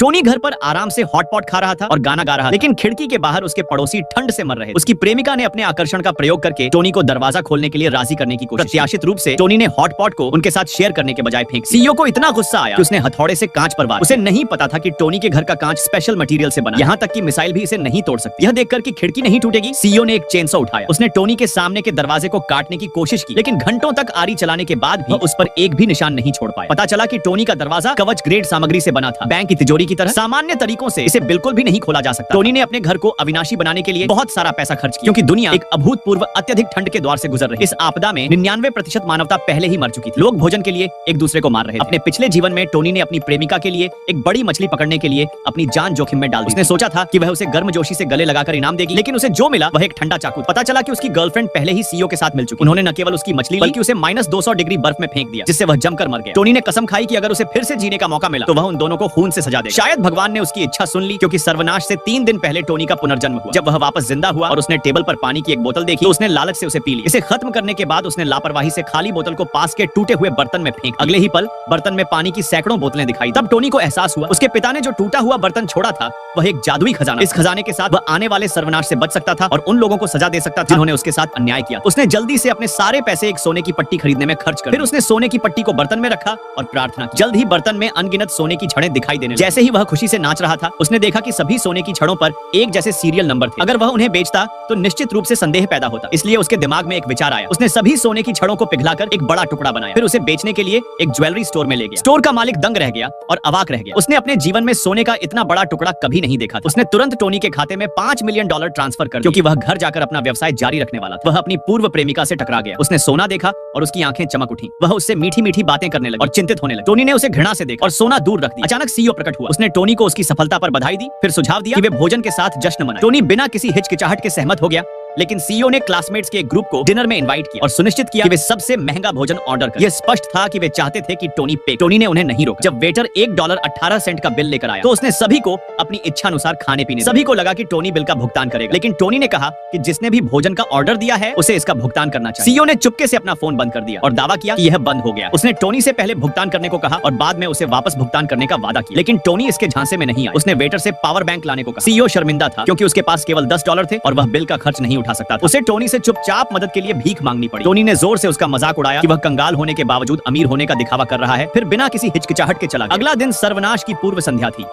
Tony घर पर आराम से हॉट पॉट खा रहा था और गाना गा रहा था, लेकिन खिड़की के बाहर उसके पड़ोसी ठंड से मर रहे थे। उसकी प्रेमिका ने अपने आकर्षण का प्रयोग करके टोनी को दरवाजा खोलने के लिए राजी करने की कोशिश। प्रत्याशित रूप से टोनी ने हॉट पॉट को उनके साथ शेयर करने के बजाय फेंक। सीईओ को इतना गुस्सा आया कि उसने हथौड़े से कांच पर वार। उसे नहीं पता था कि टोनी के घर का कांच स्पेशल मटेरियल से बना, यहाँ तक कि मिसाइल भी इसे नहीं तोड़ सकती। यह देखकर कि खिड़की नहीं टूटेगी, सीईओ ने एक चेनसॉ उठाया। उसने टोनी के सामने के दरवाजे को काटने की कोशिश की, लेकिन घंटों तक आरी चलाने के बाद भी उस पर एक भी निशान नहीं छोड़ पाया। पता चला कि टोनी का दरवाजा कवच ग्रेड सामग्री से बना था, बैंक की तिजोरी की तरह। सामान्य तरीकों से इसे बिल्कुल भी नहीं खोला जा सकता। टोनी ने अपने घर को अविनाशी बनाने के लिए बहुत सारा पैसा खर्च किया, क्योंकि दुनिया एक अभूतपूर्व अत्यधिक ठंड के द्वार से गुजर रही है। इस आपदा में 99% मानवता पहले ही मर चुकी थी। लोग भोजन के लिए एक दूसरे को मार रहे थे। अपने पिछले जीवन में टोनी ने अपनी प्रेमिका के लिए एक बड़ी मछली पकड़ने के लिए अपनी जान जोखिम में डाल दी। उसने सोचा था कि वह उसे गर्मजोशी से गले लगाकर इनाम देगी, लेकिन उसे जो मिला वह एक ठंडा चाकू। पता चला कि उसकी गर्लफ्रेंड पहले ही सीईओ के साथ मिल चुकी। उन्होंने न केवल उसकी मछली बल्कि उसे -200 डिग्री बर्फ में फेंक दिया, जिससे वह जमकर मर गया। टोनी ने कसम खाई कि अगर उसे फिर से जीने का मौका मिला तो वह उन दोनों को खून से सजा देगा। शायद भगवान ने उसकी इच्छा सुन ली, क्योंकि सर्वनाश से 3 दिन पहले टोनी का पुनर्जन्म हुआ। जब वह वापस जिंदा हुआ और उसने टेबल पर पानी की एक बोतल देखी तो उसने लालच से उसे पी ली। इसे खत्म करने के बाद उसने लापरवाही से खाली बोतल को पास के टूटे हुए बर्तन में फेंक। अगले ही पल बर्तन में पानी की सैकड़ों बोतलें दिखाई। तब टोनी को एहसास हुआ उसके पिता ने जो टूटा हुआ बर्तन छोड़ा था वह एक जादुई खजाना। इस खजाने के साथ वह आने वाले सर्वनाश से बच सकता था और उन लोगों को सजा दे सकता था जिन्होंने उसके साथ अन्याय किया। उसने जल्दी से अपने सारे पैसे एक सोने की पट्टी खरीदने में खर्च कर। फिर उसने सोने की पट्टी को बर्तन में रखा और प्रार्थना की। जल्द ही बर्तन में अनगिनत सोने की छड़ें दिखाई देने लगी। जैसे ही वह खुशी से नाच रहा था उसने देखा कि सभी सोने की छड़ों पर एक जैसे सीरियल नंबर थे। अगर वह उन्हें बेचता तो निश्चित रूप से संदेह पैदा होता, इसलिए उसके दिमाग में एक विचार आया। उसने सभी सोने की छड़ों को पिघलाकर एक बड़ा टुकड़ा बनाया, फिर उसे बेचने के लिए एक ज्वेलरी स्टोर में ले गया। स्टोर का मालिक दंग रह गया और अवाक रह गया। उसने अपने जीवन में सोने का इतना बड़ा टुकड़ा कभी नहीं देखा था। उसने तुरंत टोनी के खाते में $5 मिलियन ट्रांसफर कर दिए, क्योंकि वह घर जाकर अपना व्यवसाय जारी रखने वाला था। वह अपनी पूर्व प्रेमिका से टकरा गया। उसने सोना देखा और उसकी आंखें चमक उठी। वह उससे मीठी मीठी बातें करने लगी और चिंतित होने लगी। टोनी ने उसे घृणा से देखा और सोना दूर रख दिया। अचानक सीईओ प्रकट हुआ। उसने टोनी को उसकी सफलता पर बधाई दी, फिर सुझाव दिया कि वे भोजन के साथ जश्न मनाएं। टोनी बिना किसी हिचकिचाहट के सहमत हो गया, लेकिन सीईओ ने क्लासमेट्स के एक ग्रुप को डिनर में इनवाइट किया और सुनिश्चित किया कि वे सबसे महंगा भोजन ऑर्डर करें। यह स्पष्ट था कि वे चाहते थे कि टोनी पे। टोनी ने उन्हें नहीं रोका। जब वेटर $1.18 का बिल लेकर आया तो उसने सभी को अपनी इच्छा अनुसार खाने पीने। सभी को लगा कि टोनी बिल का भुगतान करेगा, लेकिन टोनी ने कहा कि जिसने भी भोजन का ऑर्डर दिया है उसे इसका भुगतान करना चाहिए। सीईओ ने चुपके से अपना फोन बंद कर दिया और दावा किया कि यह बंद हो गया। उसने टोनी से पहले भुगतान करने को कहा और बाद में उसे वापस भुगतान करने का वादा किया, लेकिन टोनी इसके झांसे में नहीं आया। उसने वेटर से पावर बैंक लाने को कहा। सीईओ शर्मिंदा था, क्योंकि उसके पास केवल $10 थे और वह बिल का खर्च नहीं उठा सकता था। उसे टोनी से चुपचाप मदद के लिए भीख मांगनी पड़ी। टोनी ने जोर से उसका मजाक उड़ाया कि वह कंगाल होने के बावजूद अमीर होने का दिखावा कर रहा है, फिर बिना किसी हिचकिचाहट के चला गया। अगला दिन सर्वनाश की पूर्व संध्या थी।